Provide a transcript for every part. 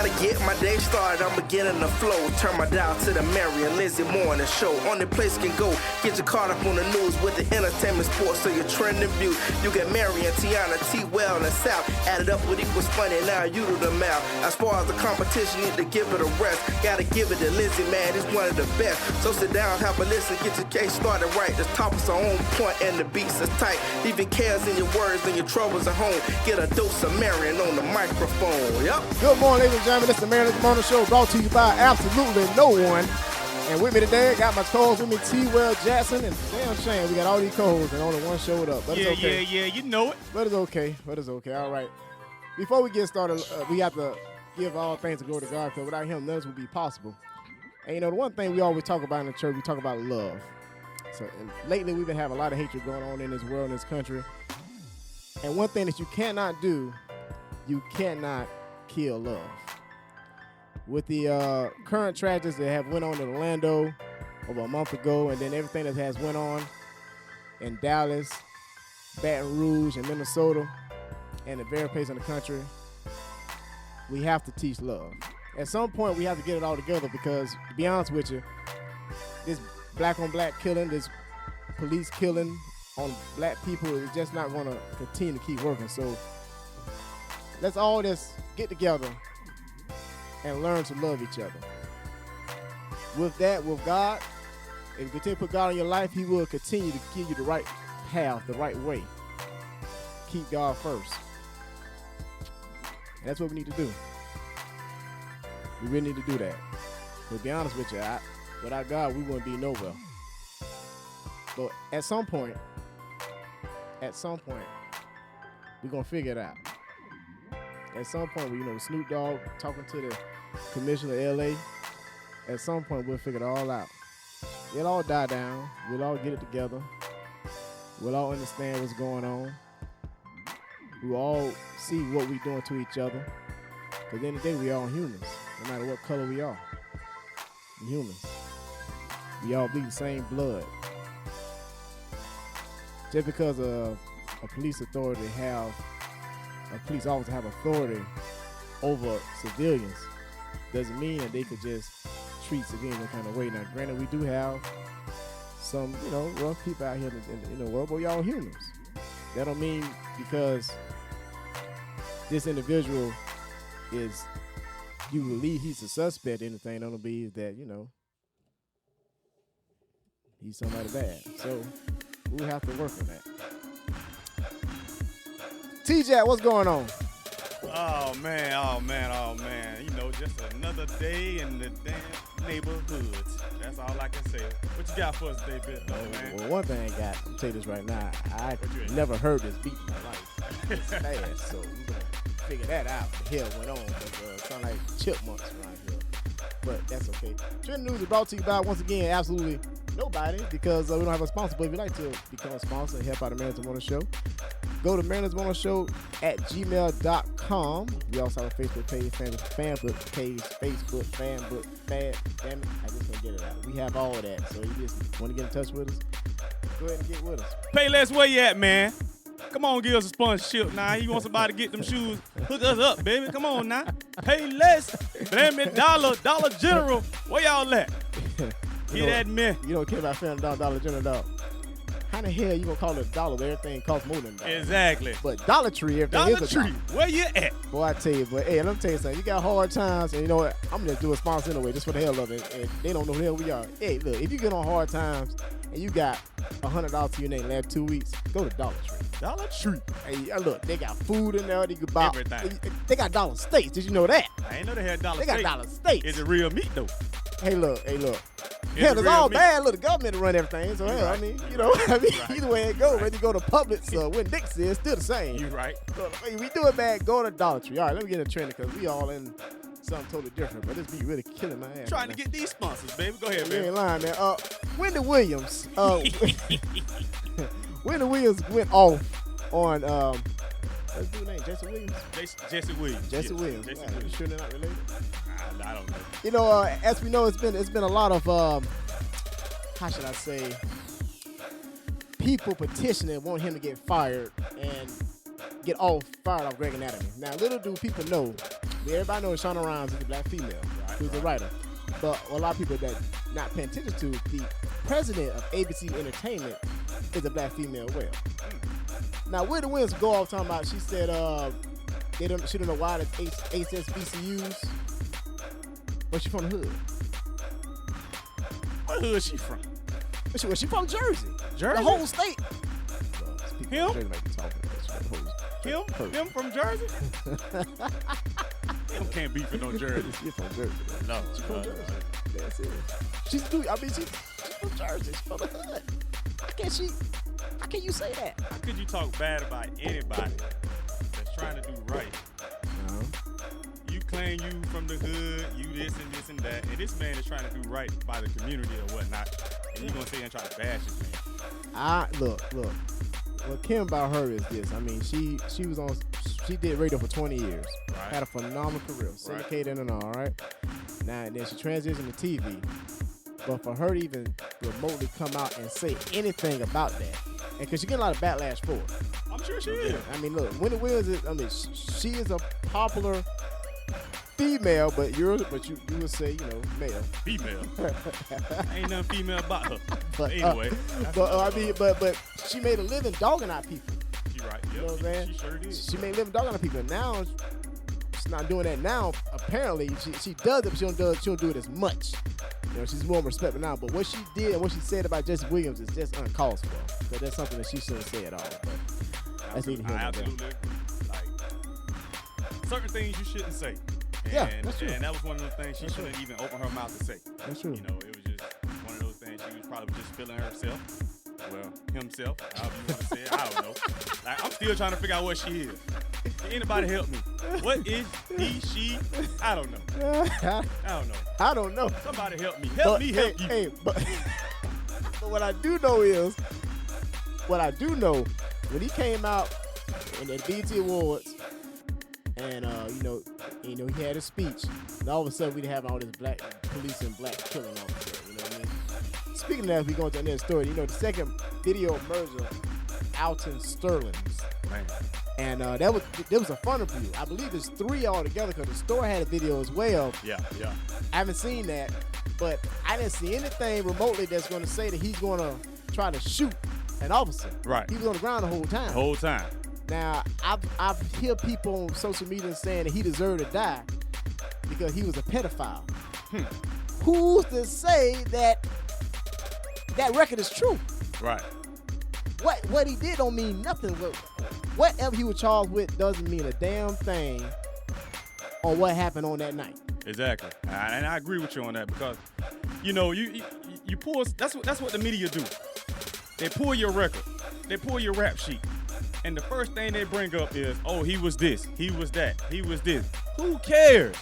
Gotta get my day started, I'm beginning to flow. Turn my dial to the Marion Lindsey morning show. Only place can go, get your caught up on the news with the entertainment sports, so you're trending view. You get Marion, Tiana, T-Well, and South. Added up what equals funny, now you do the math. As far as the competition, need to give it a rest. Gotta give it to Lindsey, man, he's one of the best. So sit down, have a listen, get your case started right. The topics are on point and the beats are tight. Leaving cares in your words and your troubles at home. Get a dose of Marion on the microphone. Yep. Good morning, ladies and gentlemen. This is the Marion Morning Show, brought to you by absolutely no one. And with me today, I got my co-host with me, T-Well Jackson, and damn shame we got all these co-hosts and only one showed up. But it's okay. Yeah, you know it. But it's okay. All right. Before we get started, we have to give all things to glory to God, because without him, none of this would be possible. And you know, the one thing we always talk about in the church, we talk about love. So lately, we've been having a lot of hatred going on in this world, in this country. And one thing that you cannot do, you cannot kill love. With the current tragedies that have went on in Orlando over a month ago, and then everything that has went on in Dallas, Baton Rouge, and Minnesota, and the various places in the country, we have to teach love. At some point, we have to get it all together, because, to be honest with you, this black-on-black killing, this police killing on black people is just not going to continue to keep working. So let's all just get together and learn to love each other. With that, with God, if you continue to put God in your life, he will continue to give you the right path, the right way. Keep God first. And that's what we need to do. We really need to do that. But to be honest with you, without God, we wouldn't be nowhere. But at some point, we're going to figure it out. At some point, Snoop Dogg talking to the commissioner of L.A., at some point, we'll figure it all out. It'll all die down. We'll all get it together. We'll all understand what's going on. We'll all see what we're doing to each other. Because at the end of the day, we're all humans, no matter what color we are. We're humans. We all bleed the same blood. Just because a police officer have authority over civilians doesn't mean that they could just treat civilians that kind of way. Now, granted, we do have some, rough people out here in the world, but y'all humans. That don't mean because this individual is, you believe he's a suspect or anything, don't believe that, he's somebody bad. So we'll have to work on that. TJ, what's going on? Oh, man. Just another day in the damn neighborhoods. That's all I can say. What you got for us today, man? Well, one thing I got, I'll tell you this right now. I never heard this beat in my life. It's fast, so we're going to figure that out. The hell went on, because it sound like chipmunks around here. But that's okay. Trend News is brought to you by, once again, absolutely nobody, because we don't have a sponsor. But if you'd like to become a sponsor and help out the Marion Morning Show, go to marion'smorningshow at gmail.com. We also have a Facebook page, fanbook page, fanbook, damn it, I just can't get it out. We have all of that, so you just want to get in touch with us, go ahead and get with us. Payless, where you at, man? Come on, give us a sponsorship now. You want somebody to get them shoes? Hook us up, baby. Come on now. Payless, damn it, Dollar General. Where y'all at? Get at me. You don't care about Dollar General, dog. How the hell you gonna call it a dollar where everything costs more than $1? Exactly. But Dollar Tree, everything Dollar is a Tree, dollar. where you at? Boy, I tell you, but hey, let me tell you something. You got hard times, and you know what? I'm gonna do a sponsor anyway, just for the hell of it. And they don't know who the hell we are. Hey, look, if you get on hard times and you got $100 to your name last 2 weeks, go to Dollar Tree. Dollar Tree. Hey, look, they got food in there. They can buy everything. They got dollar steaks. Did you know that? I ain't know they had dollar steaks. They got dollar steaks. Is it real meat though? Hey, look. Hell, it's all bad. Look, the government to run everything. So, hell, right. I mean, either way it goes, whether you go to Publix or when Dick's is, still the same. You right. So, if we do it bad, go to Dollar Tree. All right, let me get in the trend, because we all in something totally different. But this be really killing my ass. Trying to get these sponsors, baby. Go ahead, man. You ain't lying, man. Wendy Williams. Wendy Williams went off on, what's his name? Jesse Williams? Jesse Williams. Jesse Williams. Jesse Williams. You sure they're not related? I don't know. As we know, it's been a lot of how should I say, people petitioning want him to get fired and get fired off Greg Anatomy. Now, little do people know Everybody knows Shonda Rhimes is a black female who's a writer. But a lot of people that not paying attention to, the president of ABC Entertainment is a black female as well. Now, where the winds go off talking about, she said she don't know why the HSBCUs, but she from the hood. What hood is she from? She from Jersey. Jersey? The whole state. Him? Him from Jersey? Him can't be from no Jersey. She's from Jersey. No. She's from Jersey. That's it. She's from Jersey. She's from the hood. How can you say that? How could you talk bad about anybody that's trying to do right? You claim you from the hood, you this and this and that, and this man is trying to do right by the community or whatnot, and you gonna sit here and try to bash this man. Look. What Kim about her is this. I mean, she did radio for 20 years. Right. Had a phenomenal career, syndicated and all, right? Now, and then she transitioned to TV. But for her to even remotely come out and say anything about that, and because she getting a lot of backlash for it. I'm sure she is. I mean, look, Wendy Williams is, I mean, she is a popular female, but you would say, you know, male. Female. Ain't nothing female about her. But anyway. But she made a living dogging out people. She right. Yep. You know what I'm saying? She sure did. She made a living dogging out people. Now she's not doing that now. Apparently, she does it, but she don't do it as much. You know, she's more respectful now. But what she did and what she said about Jesse Williams is just uncalled for. So that's something that she shouldn't say at all. But that's neither here I nor there. absolutely agree. Like, certain things you shouldn't say. Yeah, that's true. And that was one of those things she shouldn't even open her mouth to say. That's true. You know, it was just one of those things she was probably just feeling herself. Well, himself, however you want to say it. I don't know. Like, I'm still trying to figure out what she is. Can anybody help me? What is he, she? I don't know. I don't know. Somebody help me. Help me help you. Hey, but what I do know, when he came out in the BET Awards, and he had a speech, and all of a sudden we have all this black police and black killing officer. You know what I mean? Speaking of that, we go to another story. You know, the second video emerged Alton Sterling's. Man. And there was a fun review. I believe there's 3 altogether because the store had a video as well. Yeah. I haven't seen that, but I didn't see anything remotely that's going to say that he's going to try to shoot an officer. Right. He was on the ground the whole time. Now, I've heard people on social media saying that he deserved to die because he was a pedophile. Who's to say that record is true? Right. What he did don't mean nothing. Whatever he was charged with doesn't mean a damn thing on what happened on that night. Exactly. And I agree with you on that because, you know, you pull. That's what the media do. They pull your record. They pull your rap sheet. And the first thing they bring up is, oh, he was this, he was that, he was this. Who cares?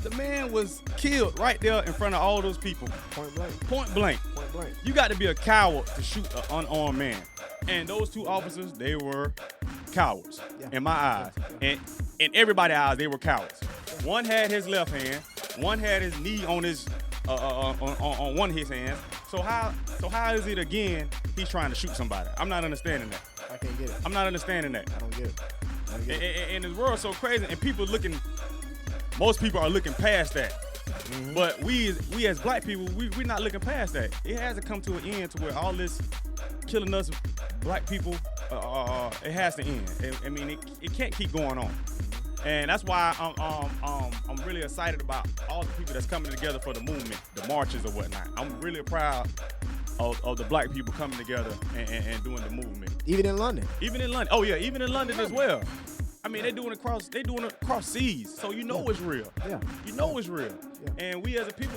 The man was killed right there in front of all those people. Point blank. Point blank. Point blank. You got to be a coward to shoot an unarmed man. And those 2 officers, they were cowards in my eyes. And in everybody's eyes, they were cowards. One had his left hand. One had his knee on his on one of his hands. So how is it again he's trying to shoot somebody? I'm not understanding that. I can't get it. I'm not understanding that. I don't get it. And the world's so crazy, and most people are looking past that. Mm-hmm. But we as black people, we're not looking past that. It has to come to an end to where all this killing us black people, it has to end. I mean, it can't keep going on. And that's why I'm really excited about all the people that's coming together for the movement, the marches or whatnot. I'm really proud of the black people coming together and doing the movement. Even in London. Oh yeah, even in London as well. I mean, they doing it across seas, so you know it's real. Yeah. You know it's real. Yeah. And we as a people,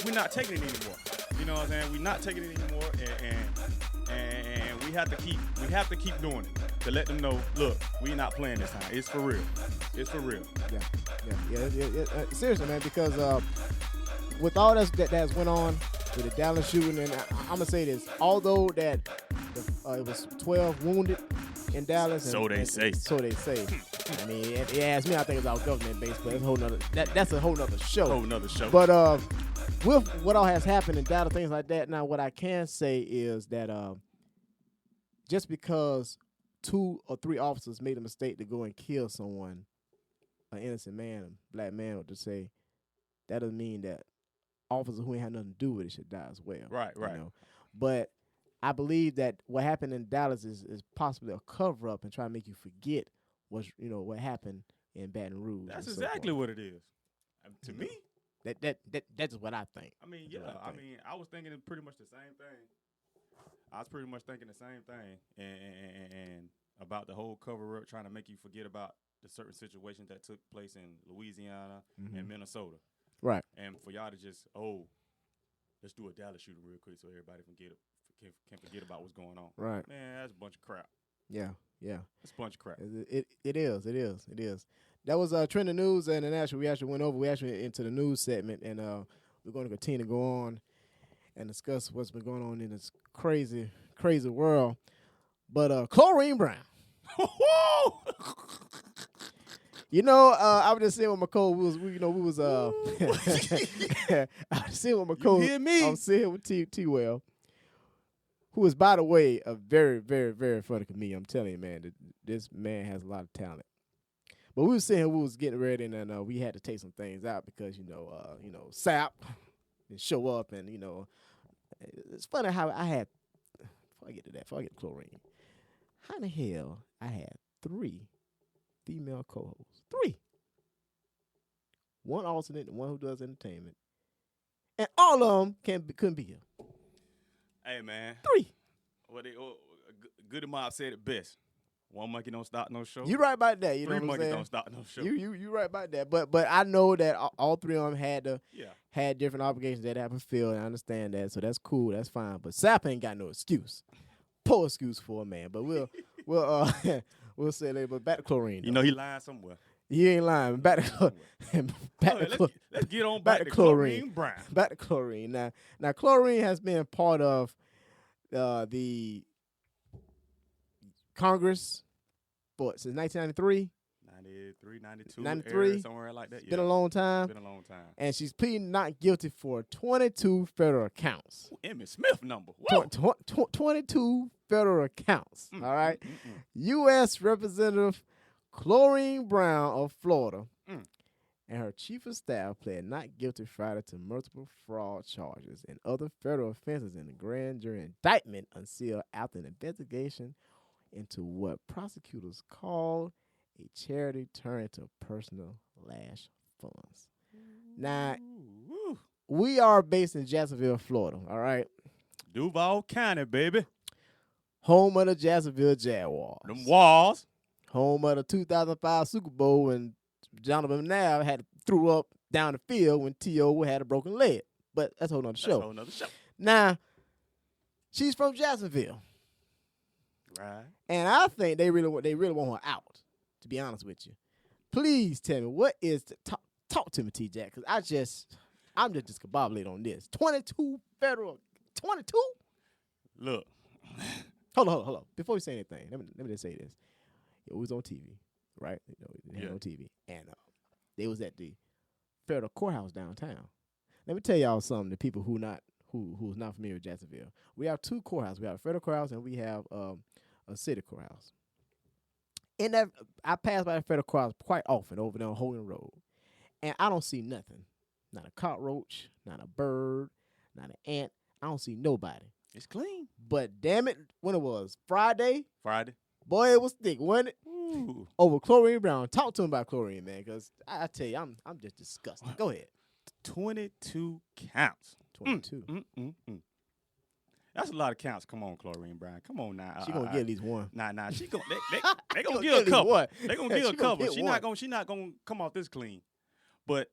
we're not taking it anymore. You know what I'm saying? We're not taking it anymore, and we have to keep doing it to let them know, look, we're not playing this time. It's for real. It's for real. Yeah. Seriously, man, because with all that's went on with the Dallas shooting, and I'm gonna say this, although that it was 12 wounded in Dallas. So they say. I mean, if you ask me, I think it's our government based, but that's a whole nother show. But with what all has happened in Dallas, things like that, now what I can say is that just because 2 or 3 officers made a mistake to go and kill someone an innocent man, a black man, or to say that doesn't mean that officers who ain't had nothing to do with it should die as well. Right. You know? But I believe that what happened in Dallas is possibly a cover up and try to make you forget what happened in Baton Rouge. That's exactly what it is. To me, that's what I think. I mean, I was thinking pretty much the same thing. I was pretty much thinking the same thing, and about the whole cover up, trying to make you forget about the certain situations that took place in Louisiana and Minnesota. Right. And for y'all to just let's do a Dallas shooting real quick so everybody can forget about what's going on. Right. Man, that's a bunch of crap. Yeah. It's a bunch of crap. It is. That was trending news and international. We actually into the news segment, and we're going to continue to go on and discuss what's been going on in this crazy world. But Chlorine Brown. I was just saying with my co. We was I was saying with my co. You hear me? I was sitting with T-Well, who is, by the way, a very, very, very funny comedian. I'm telling you, man, this man has a lot of talent. But we was sitting here, we was getting ready, and we had to take some things out because SAP and show up, and it's funny how I had. Before I get to chlorine, how in the hell I had 3 female co-hosts, 3, one alternate and one who does entertainment, and all of them couldn't be here. Hey man, 3. Goody Mob said it best. One monkey don't stop no show. You right about that. You 3 know what I'm monkeys saying? don't stop no show. You right about that. But I know that all 3 of them had different obligations that have to fulfill, and I understand that. So that's cool. That's fine. But Sap ain't got no excuse. Poor excuse for a man. But we'll say later. But back to chlorine. You know he lying somewhere. He ain't lying. Back to let's get on back to Chlorine Brown. Back to chlorine. Now chlorine has been part of the Congress since 1993. 93, 92, 93, somewhere like that. It's been a long time. And she's pleading not guilty for 22 federal counts. Ooh, Emmitt Smith number. 22 federal counts. All right. U.S. Representative Chlorine Brown of Florida and her chief of staff pled not guilty Friday to multiple fraud charges and other federal offenses in the grand jury indictment until after an investigation into what prosecutors called a charity turned into personal lash funds. Now, we are based in Jacksonville, Florida, all right? Duval County, baby. Home of the Jacksonville Jaguars. Them walls. Home of the 2005 Super Bowl when Jonathan McNabb had threw up down the field when T.O. had a broken leg. But that's a whole nother show. Now, she's from Jacksonville. Right. And I think they really want her out, to be honest with you. Please tell me, what is talk to me, T-Jack, because I'm just discombobulated on this. 22 federal, 22? Look. Hold on. Before we say anything, let me just say this. It was on TV, right? They had on TV. And they was at the federal courthouse downtown. Let me tell y'all something, the people who's not familiar with Jacksonville. We have 2 courthouses. We have a federal courthouse and we have a city courthouse. In that, I pass by the federal courthouse quite often over there on Hogan Road, and I don't see nothing. Not a cockroach, not a bird, not an ant. I don't see nobody. It's clean. But damn it, when it was Friday, boy, it was thick, wasn't it? Ooh. Over Chlorine Brown. Talk to him about chlorine, man, because I tell you, I'm just disgusted. Go ahead. 22 counts. 22. That's a lot of counts. Come on, Chlorine Brown. Come on now. She gonna get at least one. Nah. She gonna they gonna give a couple. They gonna give a couple. She not gonna come off this clean. But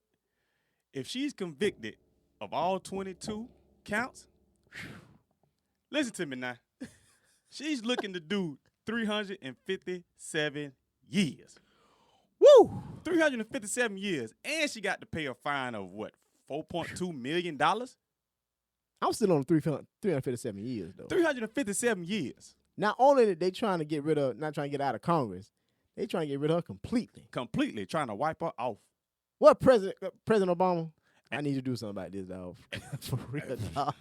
if she's convicted of all 22 counts, listen to me now. She's looking to do 357 years. Woo! 357 years, and she got to pay a fine of what? $4.2 million. I'm still on 357 years, though. 357 years. Not only did they trying to get rid of, not trying to get out of Congress, they trying to get rid of her completely. Completely trying to wipe her off. What, President Obama? I need you to do something about this, dog. For real, dog.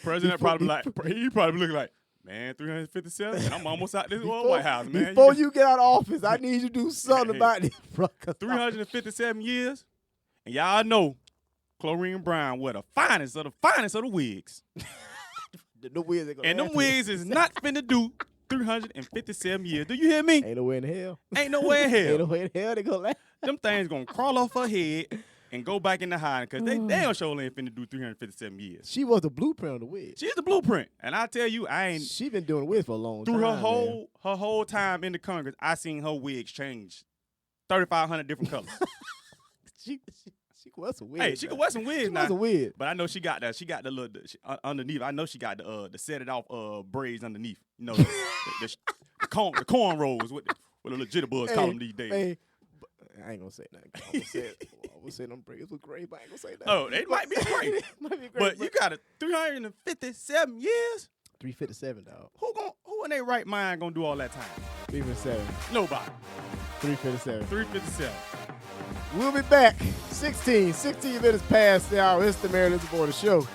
President probably looking like, Man, 357, and I'm almost out this White House, man. Before you get out of office, I need you to do something about this, bro. 357 years, and y'all know Chlorine Brown were the finest of the wigs. The wigs and them wigs is not finna do 357 years. Do you hear me? Ain't nowhere in hell. Ain't nowhere in hell. Ain't nowhere in hell they gonna last. Them things gonna crawl off her head and go back in the hiding because they damn sure ain't finna do 357 years. She was the blueprint of the wig. She's the blueprint. And I tell you, She been doing wigs for a long time. Through her whole time in the Congress, I seen her wigs change 3,500 different colors. She could wear some wigs. Hey, she could wear some wigs now. She wear some wigs. But I know she got the little underneath. I know she got the set it off braids underneath. You know, the cornrows with the little jitterbugs call them these days. Hey, I ain't gonna say nothing. I'm gonna say them braids was great, but I ain't gonna say that. Oh, they might be great. But you got 357 years? 357, dog. Who in their right mind gonna do all that time? 357. Nobody. 357. 357. We'll be back. 16 minutes past the hour. It's the Marion Lindsey Morning Show.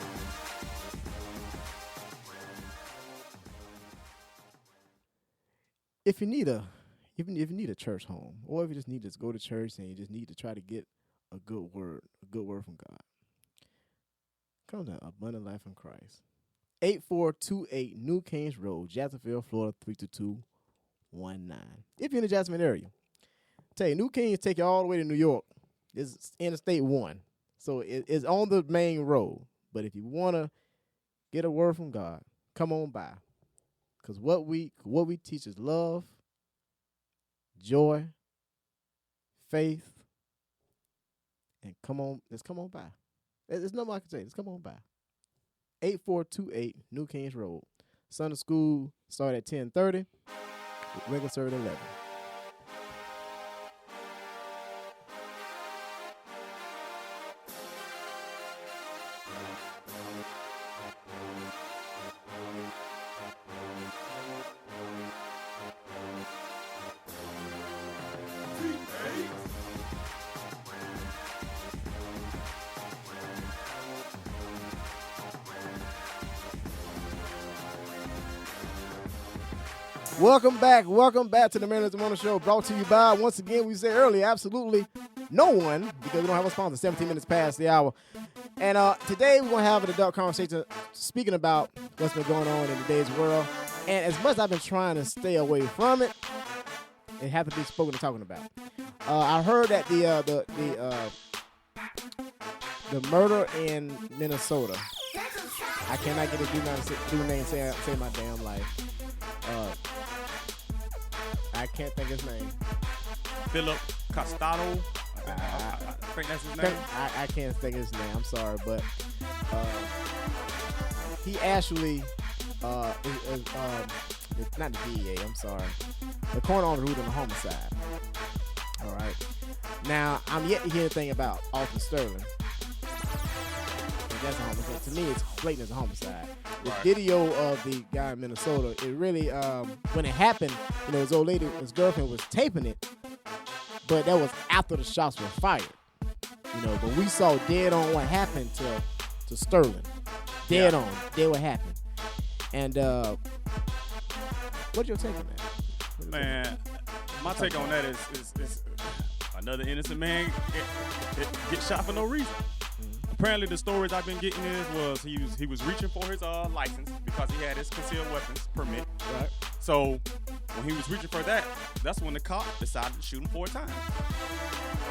If you need a church home, or if you just need to go to church and you just need to try to get a good word from God, come to Abundant Life in Christ. 8428 New Kings Road, Jacksonville, Florida 32219. If you're in the Jacksonville area, tell you, New Kings take you all the way to New York. It's Interstate 1, so it's on the main road. But if you want to get a word from God, come on by. Because what we teach is love, joy, faith, and let's come on by. There's no more I can say. Let's come on by. 8428 New Kings Road. Sunday school start at 10:30. Regular service at 11. Welcome back to the Marion Lindsey Morning Show, brought to you by, once again, we said earlier, absolutely no one, because we don't have a sponsor, 17 minutes past the hour. And today we're going to have an adult conversation speaking about what's been going on in today's world. And as much as I've been trying to stay away from it, it has to be spoken and talking about. I heard that the murder in Minnesota, I cannot get a do name say my damn life. I can't think his name. Philip Costado. I think that's his name. I can't think his name. I'm sorry, but he actually it's not the DEA. I'm sorry. The coroner on the route on a homicide. All right. Now I'm yet to hear anything about Alton Sterling. That's a homicide. To me, it's blatant as a homicide. The video of the guy in Minnesota, it really, when it happened, his old lady, his girlfriend was taping it, but that was after the shots were fired. But we saw dead on what happened to Sterling. Dead on what happened. And what's your take on that? Man, my take on that is another innocent man get shot for no reason. Apparently, the stories I've been getting was he was reaching for his license because he had his concealed weapons permit. Right. So when he was reaching for that, that's when the cop decided to shoot him 4 times.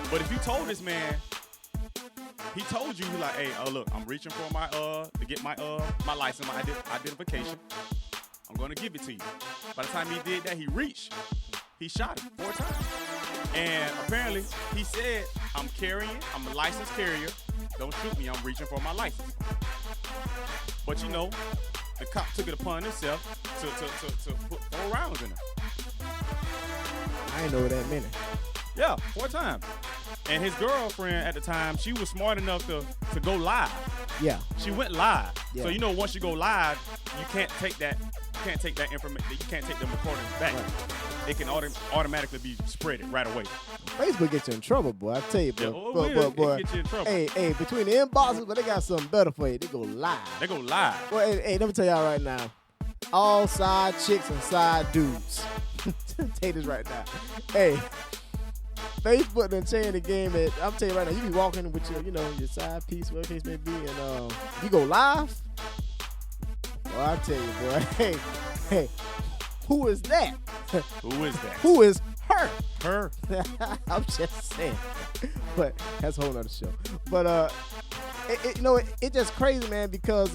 But if you told this man, he told you like, hey, look, I'm reaching for my to get my license, my identification. I'm gonna give it to you. By the time he did that, he reached. He shot him 4 times. And apparently, he said, I'm a licensed carrier. Don't shoot me, I'm reaching for my license. But the cop took it upon himself to put 4 rounds in him. I ain't know that many. Yeah, 4 times. And his girlfriend at the time, she was smart enough to go live. Yeah. She went live. Yeah. So once you go live, you can't take that information, you can't take the recordings back. Right. It can automatically be spreaded right away. Facebook gets you in trouble, boy. I tell you, boy. Boy. Get you in trouble. Hey, between the inboxes, but they got something better for you. They go live. Well, hey, let me tell y'all right now. all side chicks and side dudes. Take this right now. Hey, Facebook done changed the game. I'm telling you right now, you be walking with your side piece, whatever case may be, and you go live. Well, I tell you, boy. Hey, who is that? Who is that? Who is her? Her. I'm just saying. But that's a whole nother show. But it's just crazy, man, because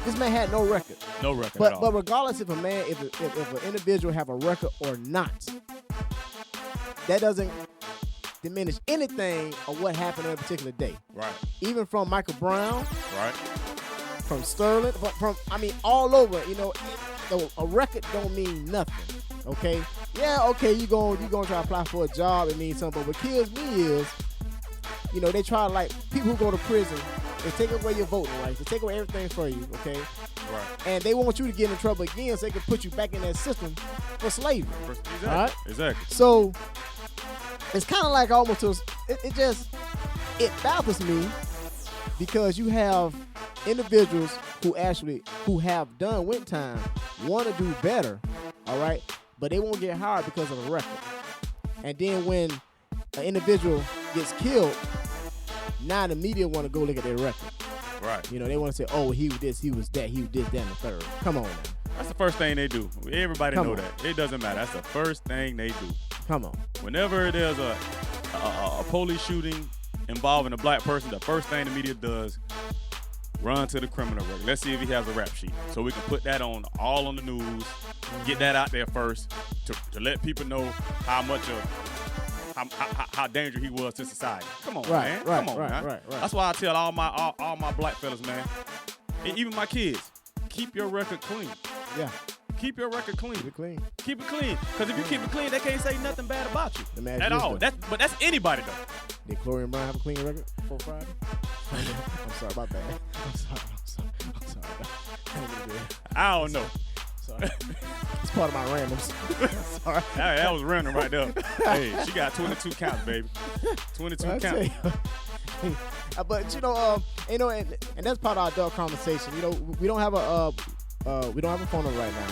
this man had no record. No record at all. But regardless if if an individual have a record or not, that doesn't diminish anything of what happened on a particular day. Right. Even from Michael Brown. Right. From Sterling. From all over. A record don't mean nothing. Okay. Yeah. Okay. You gonna try to apply for a job. It means something. But what kills me is, they try to, like, people who go to prison. They take away your voting rights. They take away everything for you. Okay. Right. And they want you to get in trouble again so they can put you back in that system for slavery. Exactly. All right? Exactly. So it's kind of like almost it baffles me because you have individuals who have done went time want to do better, all right, but they won't get hired because of the record. And then when an individual gets killed, now the media want to go look at their record. Right. They want to say, oh, he was this, he was that, he was this, that, and the third. Come on now. That's the first thing they do. Everybody Come know on. that. It doesn't matter. That's the first thing they do. Come on. Whenever there's a police shooting involving a black person, the first thing the media does, run to the criminal record. Let's see if he has a rap sheet. So we can put that on the news, get that out there first to let people know how much of how dangerous he was to society. Come on, man. Come on, man. Right. That's why I tell all my black fellas, man, and even my kids, keep your record clean. Yeah. Keep your record clean. Keep it clean. Keep it clean. Because if you keep it clean, they can't say nothing bad about you Imagine at all. this, But that's anybody, though. Did Chloe and Brian have a clean record for Friday? I'm sorry about that. I'm sorry. I don't know. Sorry. It's part of my randoms. Sorry. That was random right there. Hey, she got 22 counts, baby. 22 counts. But and that's part of our adult conversation. We don't have a phone number right now.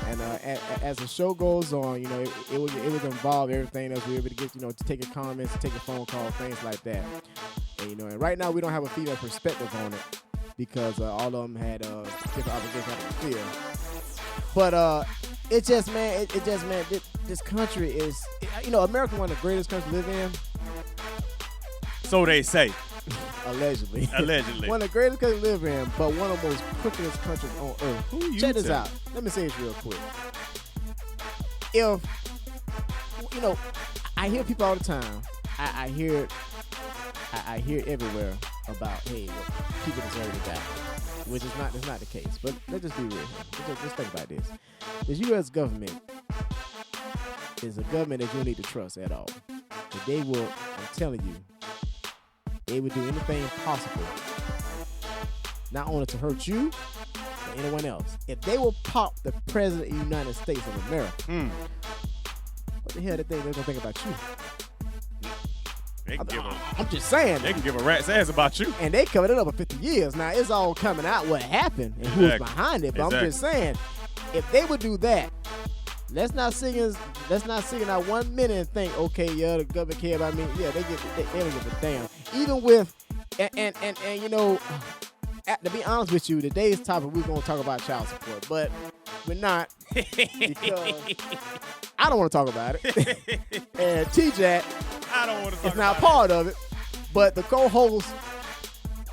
And as the show goes on, it would involve everything else. We were able to get, to take your comments, to take a phone call, things like that. And, and right now we don't have a female perspective on it because all of them had different obligations to fulfill. But it just, man, this country is, America, one of the greatest countries to live in. So they say. Allegedly. One of the greatest countries to live in, but one of the most crookedest countries on earth. Check this out. Let me say this real quick. If, I hear people all the time. I hear it everywhere about, hey, people deserve to die, which is not the case. But let's just be real. Let's think about this. The U.S. government is a government that you don't need to trust at all. But they will, I'm telling you, they would do anything possible, not only to hurt you, but anyone else. If they will pop the President of the United States of America, what the hell do they think they're going to think about you? I'm just saying. They can give a rat's ass about you. And they covered it up for 50 years. Now, it's all coming out what happened and who's behind it. But I'm just saying, if they would do that, let's not sing out 1 minute and think, okay, yeah, the government care about me. Yeah, they don't give a damn. Even with, and to be honest with you, today's topic, we're going to talk about child support. But we're not because I don't want to talk about it. And T-Jack is not part of it. But the co-host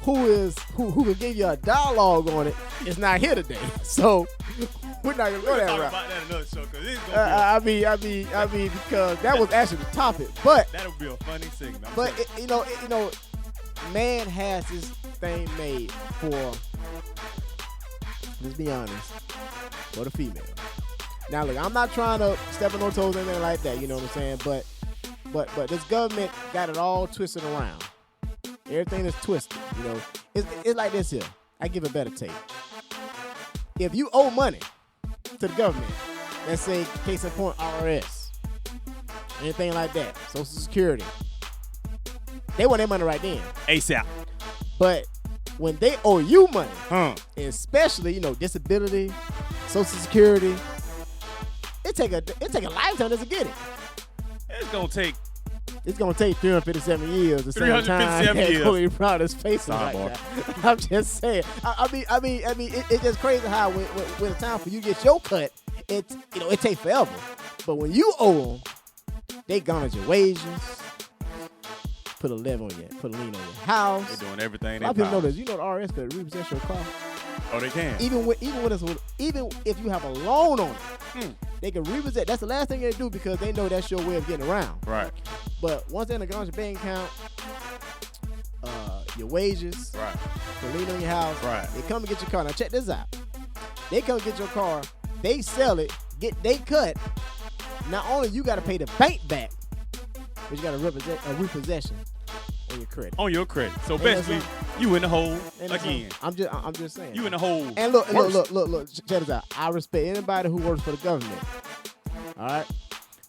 who can give you a dialogue on it is not here today. So we're not gonna go that route. About that another show, cause it's gonna be I mean, because that was actually the topic. But that'll be a funny segment. But man has this thing made for, let's be honest, for the female. Now look, I'm not trying to step on no toes or anything like that. You know what I'm saying? But this government got it all twisted around. Everything is twisted. It's like this here. I give a better take. If you owe money to the government, let's say case in point IRS, anything like that, Social Security, they want their money right then. ASAP. But when they owe you money, especially disability, Social Security, it take a lifetime just to get it. It's gonna take. It's gonna take 357 years. The same time that Kobe Bryant is facing right now. I'm just saying. I mean, it's just crazy how when it's time for you to get your cut, it takes forever. But when you owe them, they gone at your wages. Put a lien on your house. They're doing everything. A lot of people know this. You know the RS could repossess your car. Oh, they can. Even if you have a loan on it, they can repossess. That's the last thing they do because they know that's your way of getting around. Right. But once they're gone your bank account, your wages, right, the lien on your house, right, they come and get your car. Now check this out. They come get your car, they sell it, they cut. Not only you got to pay the bank back, but you got a repossession on your credit. On your credit. So basically, you in the hole again. I'm just saying. You in the hole. And look. Check this out. I respect anybody who works for the government. All right.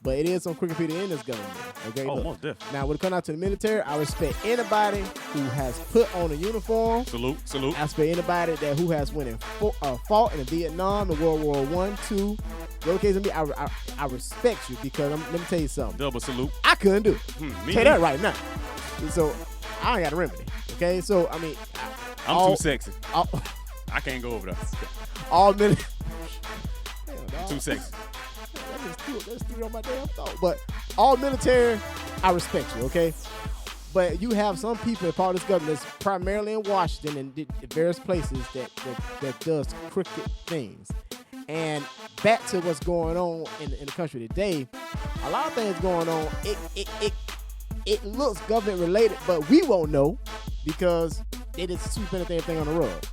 But it is some crooked people in this government. Okay. Oh, most definitely. Now, when it comes out to the military, I respect anybody who has put on a uniform. Salute. I respect anybody who has fought in Vietnam, in World War I, II. Whatever case may be, I respect you because let me tell you something. Double salute. I couldn't do it. Me tell that right now. So I ain't got a remedy. Okay. So I mean, I'm too sexy. I can't go over that. All military. Too sexy. Let's do it on my damn thought. But all military, I respect you, okay? But you have some people in part of this government that's primarily in Washington and various places that does crooked things. And back to what's going on in the country today, a lot of things going on. It looks government related, but we won't know because they just sweep anything on the rug.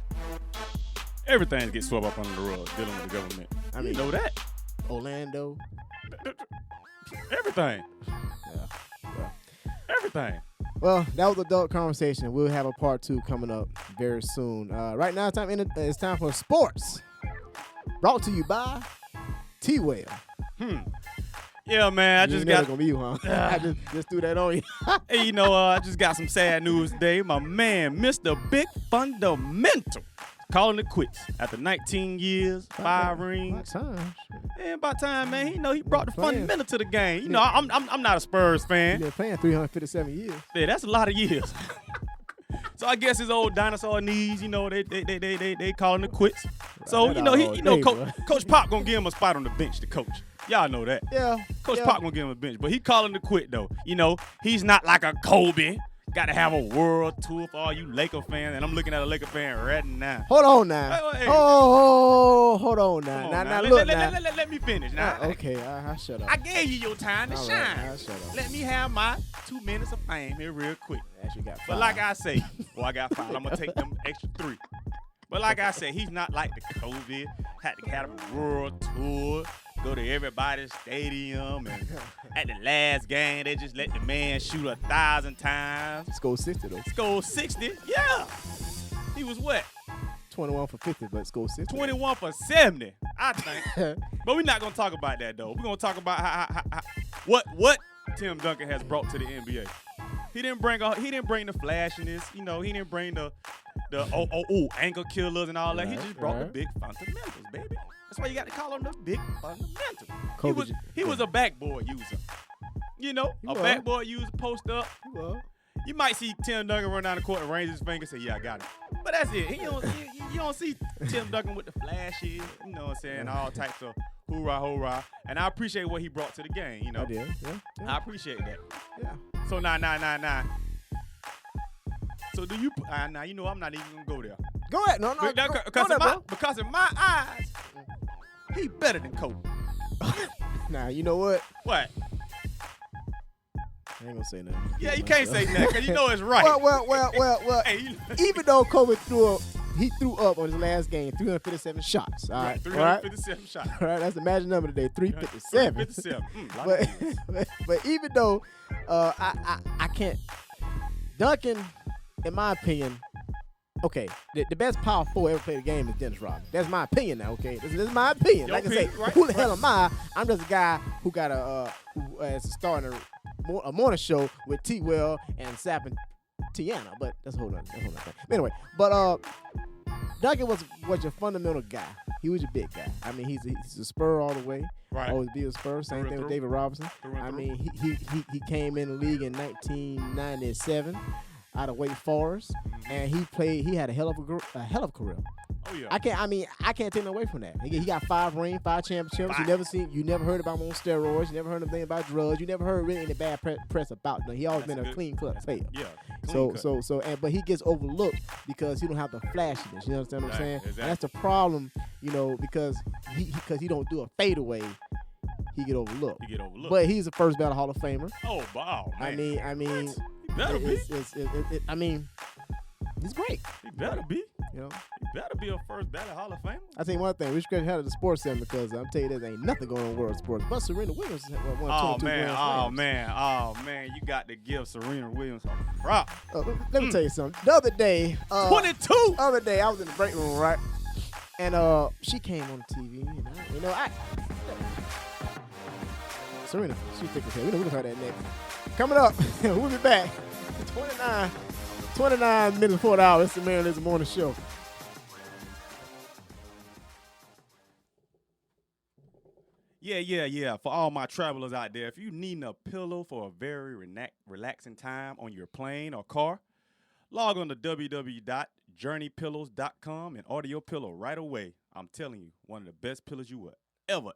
Everything gets swept up under the rug dealing with the government. I mean, you know that. Orlando. Everything. Yeah. Everything. Well, that was adult conversation. We'll have a part 2 coming up very soon. Right now, it's time for sports. Brought to you by T-Well. Yeah, man. I just got. Gonna be you, huh? I just threw that on you. Hey, I just got some sad news today. My man, Mr. Big Fundamental, calling it quits after 19 years, 5 rings. About time, man. He brought the fundamental to the game. I'm not a Spurs fan. You've been playing 357 years. Yeah, that's a lot of years. So I guess his old dinosaur knees, they calling it quits. So Coach Pop gonna give him a spot on the bench to coach. Y'all know that. Yeah. Coach Pop gonna give him a bench, but he calling it quit though. He's not like a Kobe. Got to have a world tour for all you Laker fans, and I'm looking at a Laker fan right now. Hold on now. Hey. Hold on now. Now look now. Let me finish now. Okay, I shut up. I gave you your time to shine. Right, shut up. Let me have my 2 minutes of fame here real quick. Actually got 5. But like I say, I got 5. I'm gonna take them extra 3. But like I said, he's not like the COVID. Had to have a world tour. Go to everybody's stadium, and at the last game, they just let the man shoot 1,000 times. Scored 60 though. Scored 60, yeah. He was what? 21 for 50, but scored 60. 21 for 70, I think. But we're not gonna talk about that though. We're gonna talk about how what Tim Duncan has brought to the NBA. He didn't bring the flashiness, he didn't bring the ankle killers and all that. He just brought the big fundamentals, baby. That's why you got to call him the big fundamental. He was a backboard user. A backboard user, post up. You might see Tim Duncan run down the court and raise his finger and say, yeah, I got it. But that's it. You don't see Tim Duncan with the flashes, all types of hoorah. And I appreciate what he brought to the game, I did, yeah. I appreciate that. Yeah. So, nah. So do you, I'm not even going to go there. Go ahead. No. Because in my eyes, he better than Kobe. Now, you know what? What? I ain't gonna say nothing. Yeah, you can't say nothing because you know it's right. Well. Hey, even though Kobe threw up on his last game 357 shots. All right, 357 shots. All right, that's the magic number today, 357. 357. But even though I can't, Duncan, in my opinion. Okay, the best power forward ever played the game is Dennis Rodman. That's my opinion now, okay? This is my opinion. Like I say, who the hell am I? I'm just a guy who got who is starting a morning show with T-Well and Sapp and Tiana, but that's a whole other thing. Anyway, but Duncan was your fundamental guy. He was your big guy. I mean, he's a Spur all the way. Right. Always be a Spur. Same thing with David Robinson. I mean, he came in the league in 1997 out of Wake Forest, and he had a hell of a career. Oh yeah. I can't take him away from that. He got 5 rings, 5 championships. You never heard about him on steroids. You never heard anything about drugs. You never heard really any bad press about him. He always been a clean cut player. Yeah. But he gets overlooked because he don't have the flashiness. You understand what I'm saying? Exactly. And that's the problem, because he don't do a fadeaway. He get overlooked. But he's the first ballot Hall of Famer. Oh wow, man. I mean, He better be. He's great. He better be. You know. He better be a first ballot Hall of Famer. I think one thing, we should have the sports center because I'm telling you, there ain't nothing going on in world sports. But Serena Williams won 22 Grand Slams. Oh man, you got to give Serena Williams a prop. Let me tell you something. The other day, 22. The other day, I was in the break room, right? And she came on TV, Serena, she's thick as hell. We're gonna talk that next. Coming up, we'll be back. 29 minutes before the hour. It's the Marion Lindsey Morning Show. Yeah. For all my travelers out there, if you need a pillow for a very relaxing time on your plane or car, log on to www.journeypillows.com and order your pillow right away. I'm telling you, one of the best pillows you will ever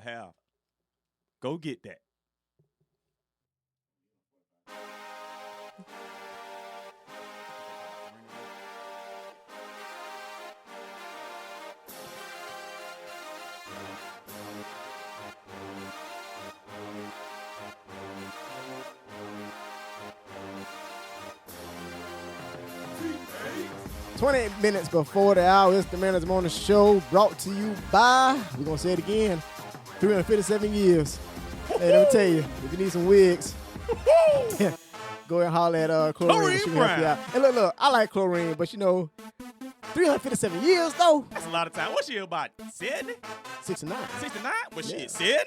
have. Go get that. "28 minutes before the hour, it's the Marion Lindsey Morning Show, brought to you by," we're going to say it again, 357 years. Hey, let me tell you, if you need some wigs, go and holler at Chlorine. She can help you out. And look, I like Chlorine, but 357 years though. That's a lot of time. What's she about? 70? 69. 69? What's she at 70?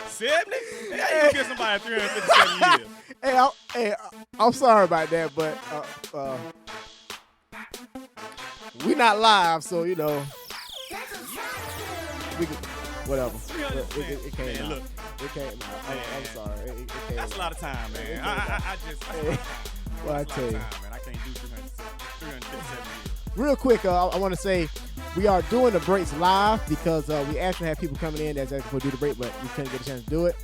70? How you gonna get somebody 357 years? Hey, I'm sorry about that, but we not live, so we can, whatever. It came out. Look. It came out. I'm sorry. It came That's out. a lot of time, man. I tell you. Man. I can't do 357 years. Real quick, I want to say we are doing the breaks live because we actually have people coming in that's asking for do the break, but we couldn't get a chance to do it.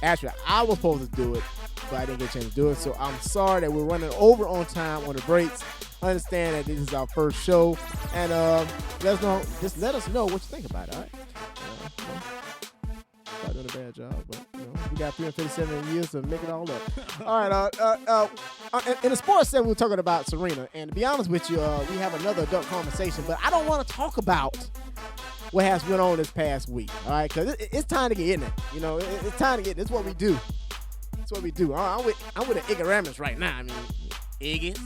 Actually, I was supposed to do it, but I didn't get a chance to do it. So I'm sorry that we're running over on time on the breaks. Understand that this is our first show, and let us know what you think about it. All right. Not doing a bad job, but we got 357 years to make it all up. All right, in the sports segment, we're talking about Serena, and to be honest with you, we have another adult conversation, but I don't want to talk about what has went on this past week. All right, because it's time to get in it. It's time to get. This is what we do. That's what we do. All right, I'm with the ignoramus right now. I mean, ignorant,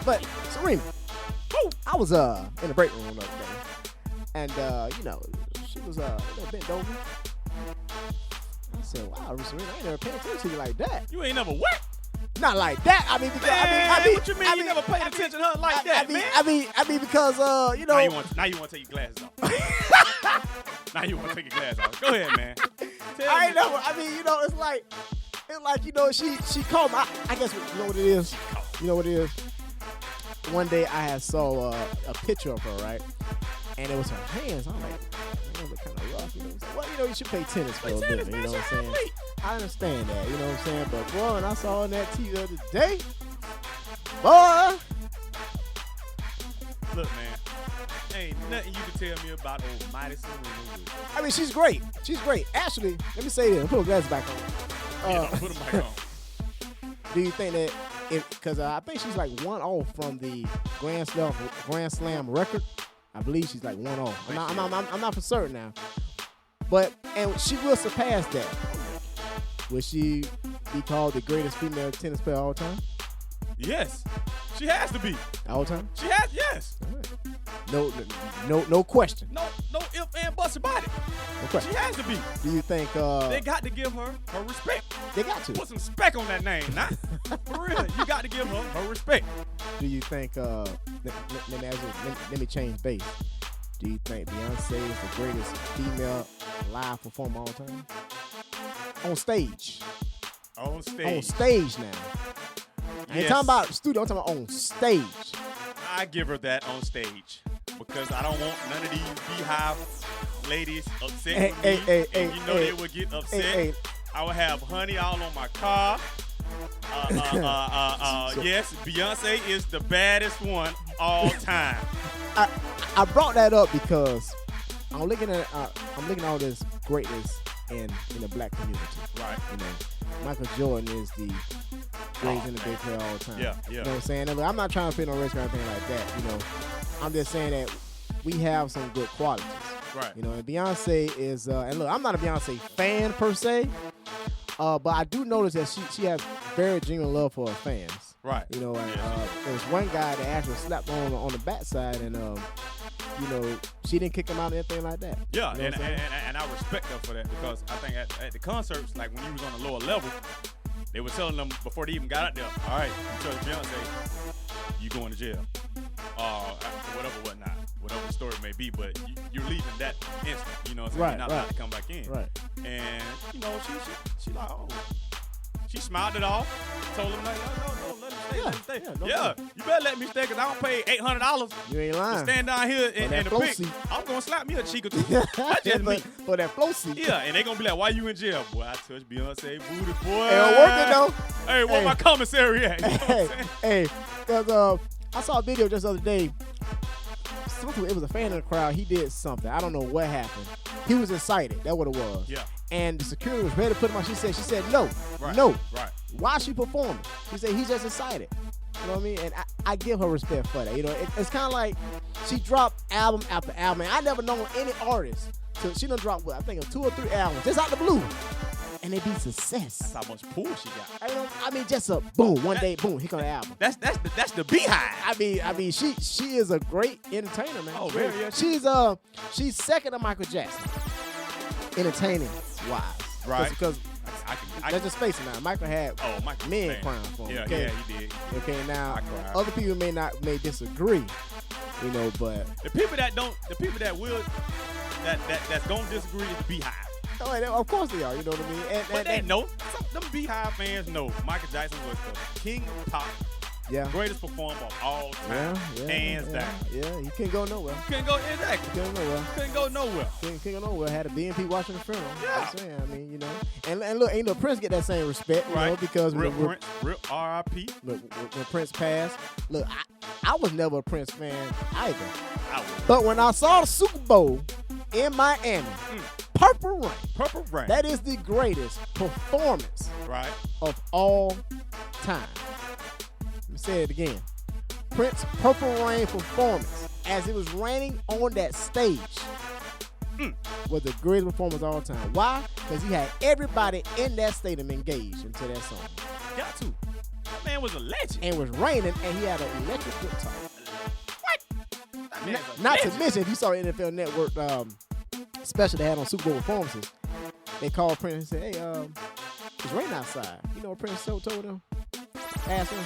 but Serena. I was in the break room the other day, and she was bent over. I said, "Wow, Serena, I ain't never paid attention to you like that." You ain't never what? Not like that. I mean, because what you mean you never paid attention to her like that, man? I mean, because Now you want to take your glasses off. Now you want to take your glasses off. Go ahead, man. I ain't never. I mean, it's like she called me. I guess you know what it is. You know what it is. One day I had saw a picture of her, right, and it was her hands. I'm like, man, look kind of rough. Well, you should play tennis for a bit. You know what I'm saying? I understand that. You know what I'm saying? But boy, when I saw her on that TV the other day, boy. Look, man, ain't nothing you can tell me about old mighty Serena. I mean, she's great. She's great. Actually, let me say this. Put her glasses back on. Put them back on. Do you think that because I think she's like 1 off from the Grand Slam record. I believe she's like 1 off. I'm not for certain now. And she will surpass that. Will she be called the greatest female tennis player of all time? Yes. She has to be. All time? She has, yes. All right. No question. No if and buts about it. No question. She has to be. Do you think they got to give her respect? They got to. Put some respect on that name, nah. For real, you got to give her respect. Do you think? Let me ask you. Let me change base. Do you think Beyonce is the greatest female live performer of all time? On stage. On stage. On stage now. I ain't talking about studio. I'm talking about on stage. I give her that on stage because I don't want none of these beehive ladies upset with me. And you know they would get upset. I would have honey all on my car. Yes, Beyonce is the baddest one all time. I brought that up because I'm looking at all this greatness in the black community. Right. You know, Michael Jordan is the greatest in the big player all the time. Yeah. You know what I'm saying? And look, I'm not trying to fit no race or anything like that. You know, I'm just saying that we have some good qualities. Right. You know, and Beyonce is, and look, I'm not a Beyonce fan per se, but I do notice that she has very genuine love for her fans. Right. You know, and there was one guy that actually slapped on the backside, and you know, she didn't kick him out or anything like that. Yeah, you know and I respect her for that because I think at the concerts, like when you was on a lower level, they were telling them before they even got out there, all right, you tell Beyonce, you going to jail, whatever the story may be, but you're leaving that instant, you know what I'm saying? Right, you're not allowed to come back in. Right. And, you know, she like, oh. She smiled it off, told him, no, let him stay. Yeah, you better let me stay because I don't pay $800 You ain't lying. to stand down here in the pick. seat. I'm going to slap me a cheek or two. That's just me. For that flow seat. Yeah, and they going to be like, why you in jail? Boy, I touched Beyonce booty, boy. It don't work it, though. Hey, where my commissary at? You know what I'm saying? Hey, because I saw a video just the other day. It was a fan in the crowd. He did something. I don't know what happened. He was excited. That's what it was. Yeah. And the security was ready to put him on. She said, no. Right. No. Right. Why she performing? She said, he's just excited. You know what I mean? And I give her respect for that. You know, it's kind of like she dropped album after album. And I never known any artist. She done dropped, I think, 2 or 3 albums just out the blue. And they be success. That's how much pull she got. I mean, just a boom, one day, boom, here come the album. That's the beehive. I mean, she is a great entertainer, man. Oh, very. Yeah, she's second to Michael Jackson, entertaining wise. Right. Because I let's just face it now. Michael had men crying for him. Yeah, okay? he did. Okay, now I cried. other people may disagree, you know, but the people that don't disagree is the beehive. Of course they are. You know what I mean? But they know. Them beehive fans know Michael Jackson was the king of pop. Yeah. Greatest performer of all time. Hands down. Yeah, you can't go nowhere. Couldn't go exactly. Couldn't go nowhere. Couldn't go nowhere. Couldn't go nowhere. Had a BNP watching the funeral. Yeah. I'm saying, I mean, you know. And look, ain't no Prince get that same respect, you know, because real R.I.P. Look, when Prince passed, look, I was never a Prince fan either. I was. But when I saw the Super Bowl in Miami, Purple Rain. That is the greatest performance of all time. Let me say it again. Prince Purple Rain performance as it was raining on that stage was the greatest performance of all time. Why? Because he had everybody in that stadium engaged into that song. Got to. That man was a legend. And it was raining, and he had an electric guitar. What? Not to mention, if you saw the NFL Network special they had on Super Bowl performances, they called Prince and said, hey, it's raining outside. You know what Prince told him? Asked him,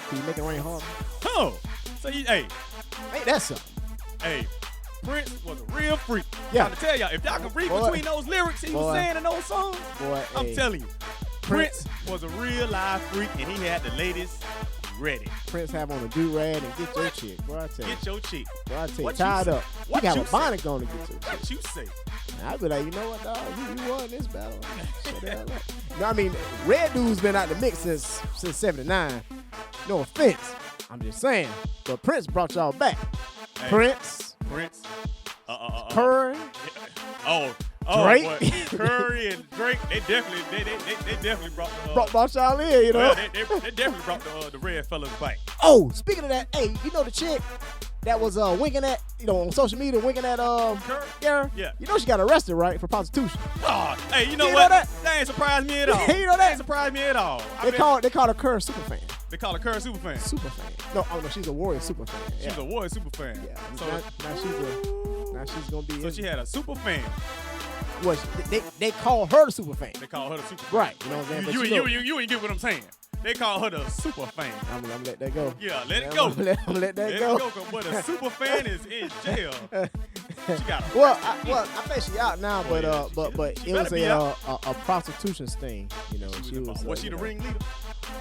can you make it rain harder? Oh, so hey, that's something. Hey, Prince was a real freak. Yeah. I'm trying to tell y'all, if y'all can read between those lyrics he was saying in those songs, I'm telling you, Prince was a real live freak, and he had the ladies ready. Prince have on a do-rag and get your chick. Boy, I tell you. Get your chick. Boy, I tell you, tied up. You can have a bonnet on to get your chick. What you say? I'd be like, you know what, dog? You won this battle. Shut the hell up. No, I mean, Red Dude's been out the mix since 79. No offense. I'm just saying. But Prince brought y'all back. Hey, Prince. Curry. Drake. Boy, Curry and Drake, they definitely brought y'all in, you know. They definitely brought the red fellas back. Oh, speaking of that, hey, you know the chick that was winking at, you know, on social media, winking at Curry? Yeah. You know she got arrested, right, for prostitution. Oh, hey, you know what? That ain't surprised me at all. You know that? That ain't surprised me at all. They call her Curry super fan. They call her Curry super fan. Super fan. No, she's a Warrior super fan. She's a Warrior super fan. Yeah. So now she's gonna be. So she had a super fan well, they call her the super fan. They call her the super fan. Right. You know what I'm saying? But You ain't get what I'm saying. They call her the super fan. I'm gonna let that go. Yeah, let it go. I'm gonna let that go. Let it go, but a super fan is in jail. She got a I think she out now, but she it was better be a prostitution sting. You know, she was she the ringleader?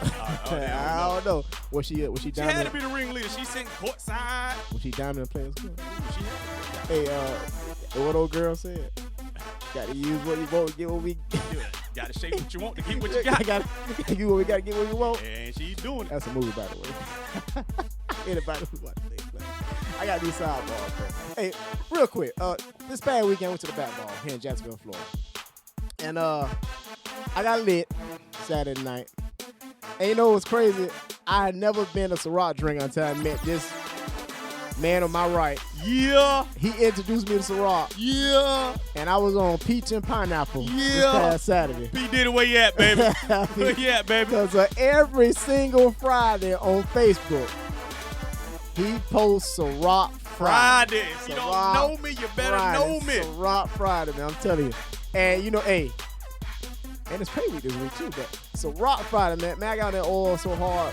I don't know. Was she She diamond? had to be the ringleader. She sent courtside. Was she diamond players club? She had to. Hey, what old girl said? Got to use what you want, get what we. Got to shape what you want to get what you got. Got to get what we got to get what we want. And she's doing it. That's a movie, by the way. Anybody who watch things, I got these sideballs, man. Hey, real quick. This past weekend I went to the bat ball here in Jacksonville, Florida, and I got lit Saturday night. And you know what's crazy? I had never been a Ciroc drinker until I met this man on my right. Yeah. He introduced me to Ciroc. Yeah. And I was on peach and pineapple this Yeah. past Saturday. P Diddy, where you at, baby? Where you at, baby? Because every single Friday on Facebook, he posts Ciroc Friday. If you don't know me, you better know me. Ciroc Friday, man. I'm telling you. And you know, hey, and it's pay week this week too, but Ciroc Friday, man. I got that oil so hard,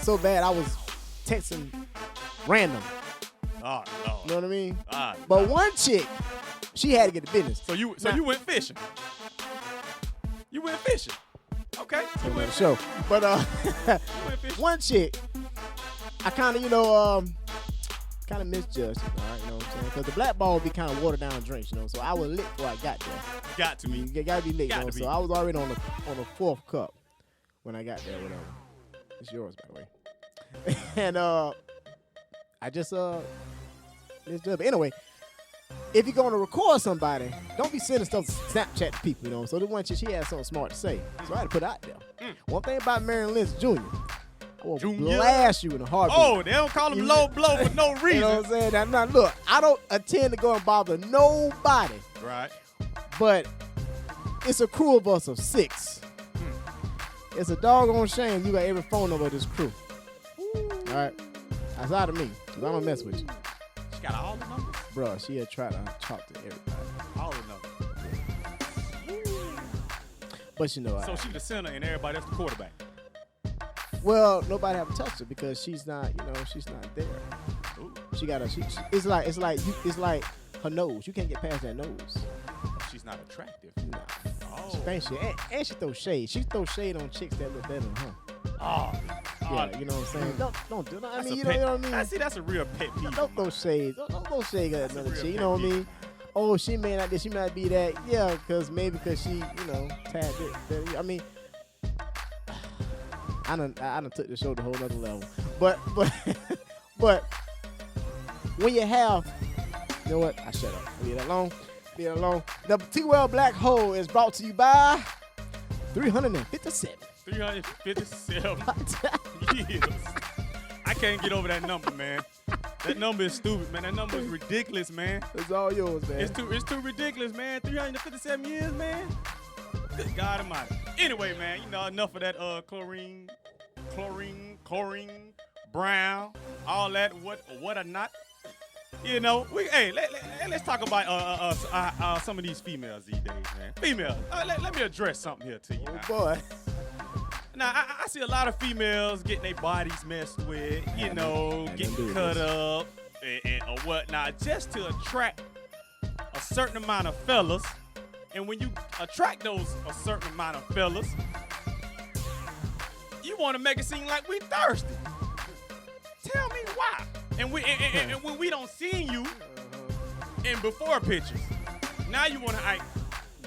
so bad, I was texting random. Oh, Lord. You know what I mean? But But one chick, she had to get the business. So you Now- you went fishing. You went fishing. Okay. You Another went, show. But you went fishing. one chick, I kind of, kind of misjudged it, all right, you know what I'm saying? Because the black ball would be kind of watered down drinks, you know, so I was lit before I got there. Got to me. You gotta be lit, Got you know, to be. so I was already on the fourth cup when I got there, whatever. It's yours, by the way. And I just misjudged. But anyway, if you're gonna record somebody, don't be sending stuff to Snapchat to people, you know. So the one chick, she had something smart to say, so I had to put it out there. One thing about Marion Lindsey Jr., I will Junior? blast you in a heartbeat. Oh, they don't call him low blow for no reason. You know what I'm saying? Now, look, I don't intend to go and bother nobody, Right. but it's a crew of us of 6. It's a doggone shame you got every phone number of this crew. All right? Outside of me, because I don't mess with you. She got all the numbers. Bruh, she had tried to talk to everybody. All the numbers. But you know, So she the center and everybody else the quarterback. well, nobody have touched her because she's not, she's not there. Ooh. She got it's like her nose. You can't get past that nose. She's not attractive. Nah. Oh. She thinks and she throws shade. She throws shade on chicks that look better than her. Oh. Yeah, you know what I'm saying? Don't do that. I That's mean, a you pet- know what I mean? I see that's a real pet peeve. Don't of throw mine. shade. Don't throw shade at That's a another real chick. You pet know what I peeve. mean? Oh, she may not this, she might be that. Yeah, because she, tagged it. I mean, I done took the show to a whole other level. But when you have, you know what? I shut up. Leave it alone. Leave it alone. The T-Well Black Hole is brought to you by 357. 357 years. I can't get over that number, man. That number is stupid, man. That number is ridiculous, man. It's all yours, man. It's too ridiculous, man. 357 years, man. Good God Almighty. Anyway, man, enough of that chlorine, brown, all that. What or not? Let's talk about some of these females these days, man. Females, let me address something here to you. Oh, now. boy. Now, I see a lot of females getting their bodies messed with, getting cut up or whatnot, just to attract a certain amount of fellas. And when you attract a certain amount of fellas, you want to make it seem like we thirsty. Tell me why. And when we don't see you in before pictures, now you want to act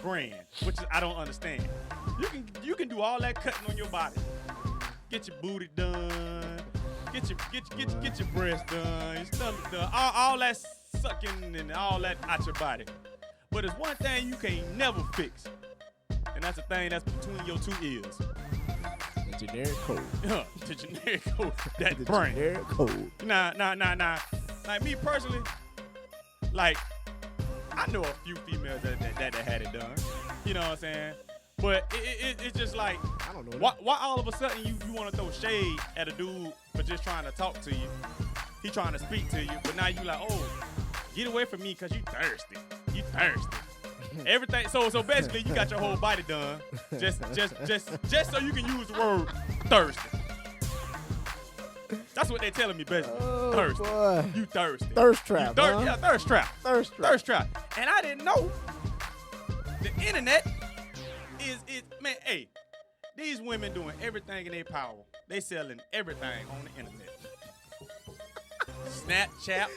grand, which I don't understand. You can do all that cutting on your body, get your booty done, get your breast done, your stomach done, all that sucking and all that out your body. But there's one thing you can't never fix, and that's the thing that's between your 2 ears. The generic code. The generic code, that The brain. generic code. Nah. Like me personally, like I know a few females that had it done. You know what I'm saying? But it's just like, I don't know. why all of a sudden you want to throw shade at a dude for just trying to talk to you? He trying to speak to you, but now you like, oh, get away from me because you thirsty. You thirsty. Everything. So basically, you got your whole body done, just so you can use the word thirsty. That's what they're telling me, basically. Oh, thirsty. Boy. You thirsty. Thirst trap. Huh? Yeah, thirst trap. Thirst trap. Thirst trap. And I didn't know the internet is man. Hey, these women doing everything in their power. They selling everything on the internet. Snapchat,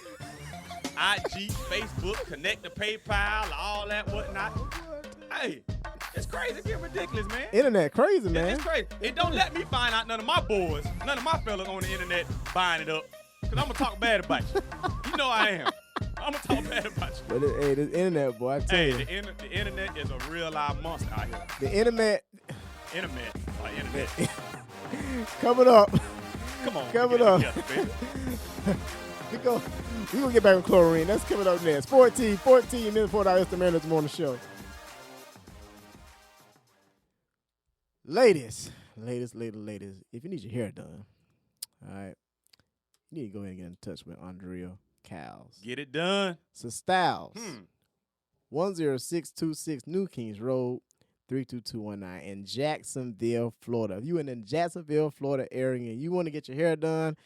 IG, Facebook, connect to PayPal, all that whatnot. Hey, it's crazy. It's getting ridiculous, man. Internet crazy, man. It's crazy. It don't let me find out none of my boys, none of my fellas on the internet buying it up. Because I'm going to talk bad about you. You know I am. I'm going to talk bad about you. But hey, this internet, boy, I tell you. The internet is a real live monster out here. The internet. Internet. Coming up. Come on. Coming up. Together, baby. We gonna get back with chlorine. That's coming up next. 14 minutes before our Mr. Mariners Morning Show. Ladies, if you need your hair done, all right, you need to go ahead and get in touch with Andrea Cowles. Get it done. So Styles, 10626 New Kings Road, 32219 in Jacksonville, Florida. If you in the Jacksonville, Florida area and you want to get your hair done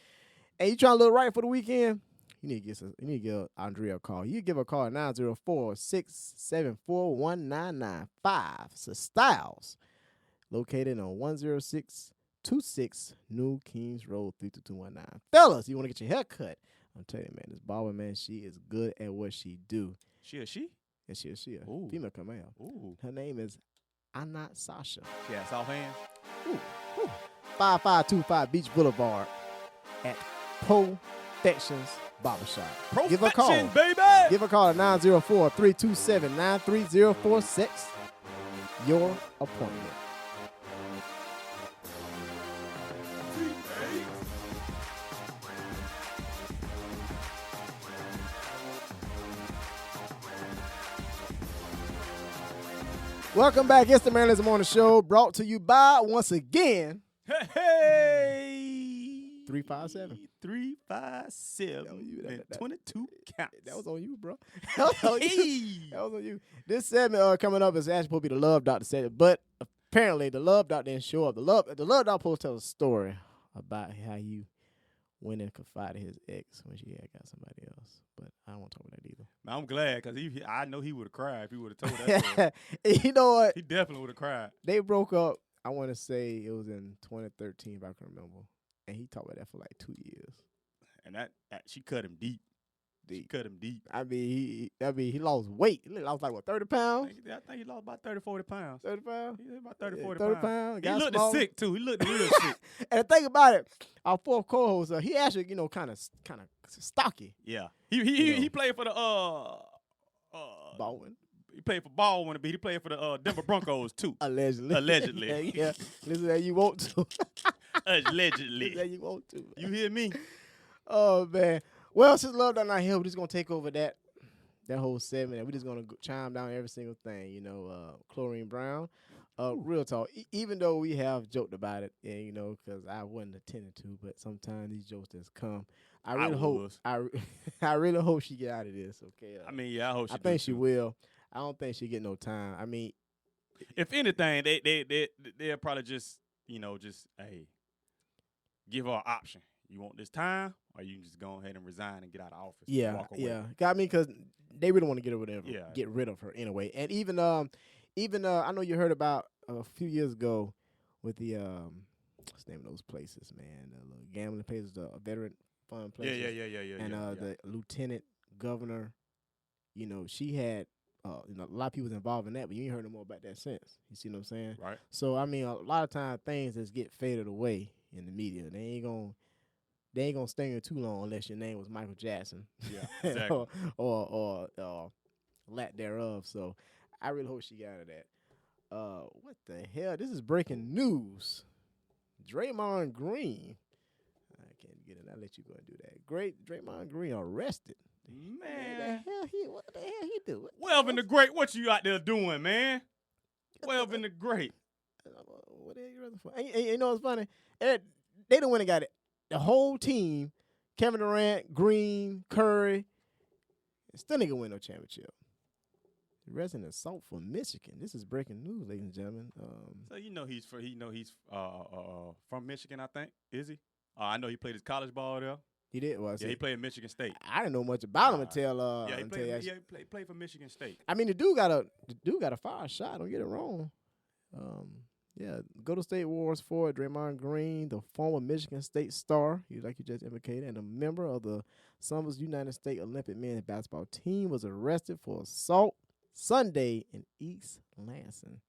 and you trying to look right for the weekend, you need to give Andrea a call. You give her a call at 904-674-1995. So Styles, located on 10626 New Kings Road, 32219. Fellas, you want to get your hair cut? I'm telling you, man, this barber, man, she is good at what she do. She a she? And she a Ooh. female come out. Ooh. Her name is Anna Sasha. She has soft hands? 5525 Beach Boulevard at Perfections Barbershop. Give her a call. Baby! Give her a call at 904-327-9306. Your appointment. Welcome back. It's the Mariners Morning Show, brought to you by, once again, Hey! 357. 357. That- 22 counts. That was on you, bro. That was on you. That was on you. This segment coming up is actually supposed to be the Love Doctor segment, but apparently the Love Doctor didn't show up. The Love Doctor supposed to tell a story about how you went and confided his ex when she had got somebody else. But I don't want to talk about that either. I'm glad because I know he would have cried if he would have told that story. You know what? He definitely would have cried. They broke up, I want to say it was in 2013, if I can remember. And he talked about that for like 2 years. And that she cut him deep. She cut him deep. I mean, he lost weight. He lost like, what, 30 pounds? I think he lost about 30, 40 pounds. 30 pounds? He lost about 30, Yeah, 40 30 pounds. pounds. He Got looked smaller. sick, too. He looked real sick. And the thing about it, our fourth co-host, he actually, kind of stocky. Yeah. He played for the Baldwin. He played for Baldwin, but he played for the Denver Broncos too. Allegedly. Allegedly. yeah. Listen how you want to. Allegedly. Listen how you want to. You hear me? Oh, man. Well, since Love Doctor not here, we're just going to take over that whole segment. And we're just going to chime down every single thing. Chlorine Brown. Real talk. Even though we have joked about it, and because I wasn't attending to, but sometimes these jokes just come. I really hope she get out of this. Okay. I mean, yeah, I hope she. I think she will. I don't think she get no time. I mean, if anything, they'll probably just hey, give her an option. You want this time, or you can just go ahead and resign and get out of office. Yeah, and walk away. yeah. I mean, because they really want to get rid of her. Yeah. Get rid of her anyway. And even I know you heard about a few years ago with the what's the name of those places, man? The little gambling places, the veteran fund places. Yeah. And the lieutenant governor, she had. A lot of people was involved in that, but you ain't heard no more about that since. You see what I'm saying? Right. So I mean, a lot of times things just get faded away in the media. They ain't gonna stay here too long unless your name was Michael Jackson. Yeah, exactly. or lack thereof. So I really hope she got out of that. What the hell? This is breaking news. Draymond Green. I can't get it. I'll let you go and do that. Great Draymond Green arrested. Man, What the hell he do? Welvin the Great, what you out there doing, man? Welvin the Great. What the hell you rather for? And you know what's funny? They done went and got it. The whole team, Kevin Durant, Green, Curry, still ain't gonna win no championship. arrested in assault for Michigan. This is breaking news, ladies and gentlemen. So he's from Michigan, I think. Is he? I know he played his college ball there. He did. Well, Yeah, he played at Michigan State. I didn't know much about him until. Yeah, he played for Michigan State. I mean, the dude got a fire shot. Don't get it wrong. Yeah, Golden State Warriors forward Draymond Green, the former Michigan State star, like you just indicated, and a member of the Summers United States Olympic men's basketball team, was arrested for assault Sunday in East Lansing.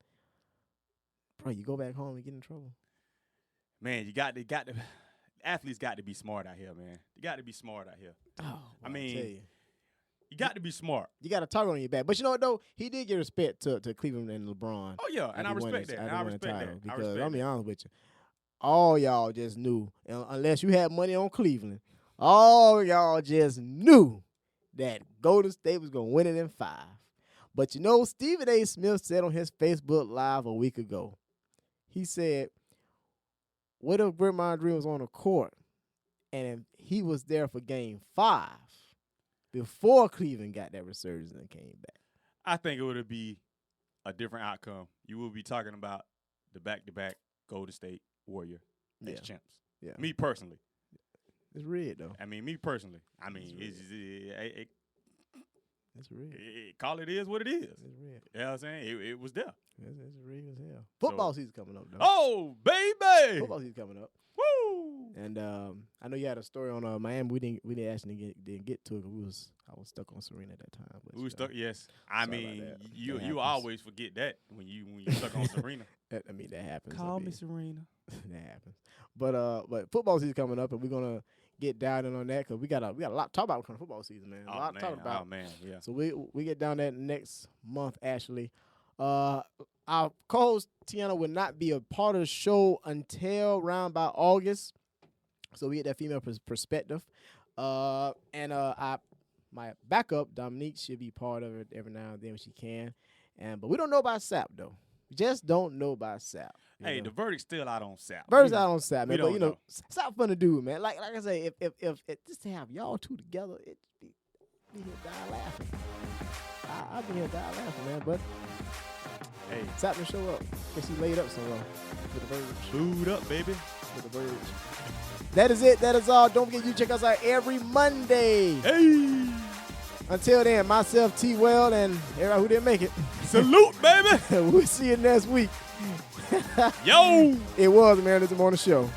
Bro, you go back home and get in trouble. Man, athletes got to be smart out here, man. You got to be smart out here. Oh, I mean, you got to be smart. You got a target on your back. But you know what, though? He did give respect to Cleveland and LeBron. Oh, yeah, and I respect that. I respect that. Because I'll be honest with you, all y'all just knew, unless you had money on Cleveland, all y'all just knew that Golden State was going to win it in 5. But you know, Stephen A. Smith said on his Facebook Live a week ago, he said, what if Draymond Green was on the court and he was there for game 5 before Cleveland got that resurgence and came back? I think it would be a different outcome. You will be talking about the back-to-back Golden State Warrior ex-champs. Yeah. Me personally. It's red, though. I mean, me personally. I mean, It's red. Call it is what it is. It's red. You know what I'm saying? It was there. It's red as hell. Football season coming up, though. Oh, baby! Football season coming up. Woo! And I know you had a story on Miami. We didn't actually get to it because I was stuck on Serena at that time. But, We were stuck. Yes, I mean you happens. always forget that when you stuck on Serena. that happens. Call me Serena. That happens. But football season coming up, and we're gonna get down in on that because we got a lot to talk about on football season, man. A lot to talk about. Oh man, yeah. So we get down that next month, actually. Our co-host Tiana will not be a part of the show until around by August. So we get that female perspective. My backup, Dominique, should be part of it every now and then when she can. But we don't know about Sap, though. We just don't know about Sap. Hey, the verdict's still out on Sap. Verdict's out on Sap, man. We But, don't know. Sap fun to do, man. Like I say, if just to have y'all two together, it'd be here dying laughing. I'll be here dying laughing, man. But Hey, Sap will show up. Guess he laid up somewhere with the Verge. booed up, baby. With the Verge. That is it. That is all. Don't forget you check us out every Monday. Hey, Until then, myself, T. Well, and everybody who didn't make it. salute, baby. We'll see you next week. Yo. It was Marion Lindsey Morning Show.